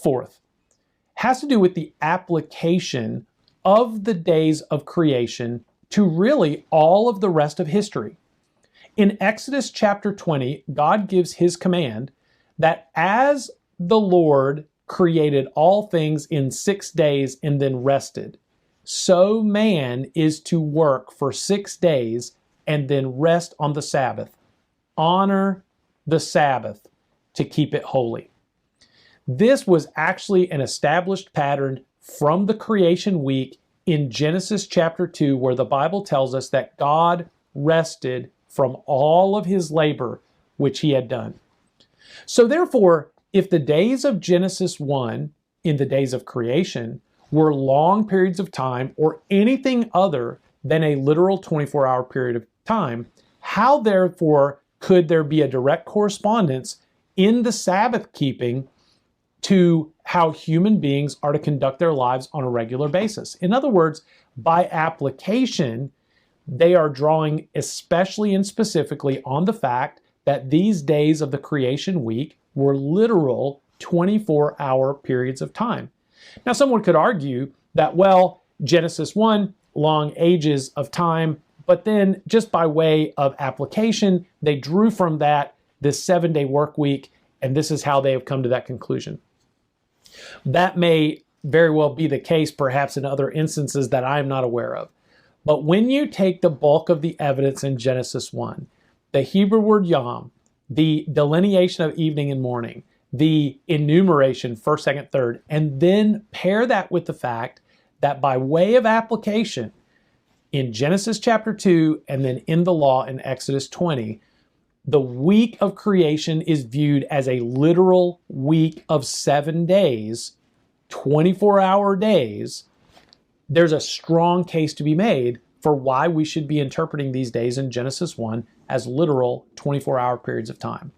Fourth, has to do with the application of the days of creation to really all of the rest of history. In Exodus chapter 20, God gives his command that as the Lord created all things in 6 days and then rested, so man is to work for 6 days and then rest on the Sabbath. Honor the Sabbath to keep it holy. This was actually an established pattern from the creation week in Genesis chapter 2, where the Bible tells us that God rested from all of his labor which he had done. So therefore, if the days of Genesis 1 in the days of creation were long periods of time or anything other than a literal 24-hour period of time, how therefore could there be a direct correspondence in the Sabbath keeping to how human beings are to conduct their lives on a regular basis? In other words, by application, they are drawing especially and specifically on the fact that these days of the creation week were literal 24-hour periods of time. Now, someone could argue that, well, Genesis 1, long ages of time, but then just by way of application, they drew from that this 7-day work week, and this is how they have come to that conclusion. That may very well be the case, perhaps in other instances that I am not aware of. But when you take the bulk of the evidence in Genesis 1, the Hebrew word yom, the delineation of evening and morning, the enumeration, first, second, third, and then pair that with the fact that by way of application in Genesis chapter 2 and then in the law in Exodus 20, the week of creation is viewed as a literal week of 7 days, 24-hour days. There's a strong case to be made for why we should be interpreting these days in Genesis 1 as literal 24-hour periods of time.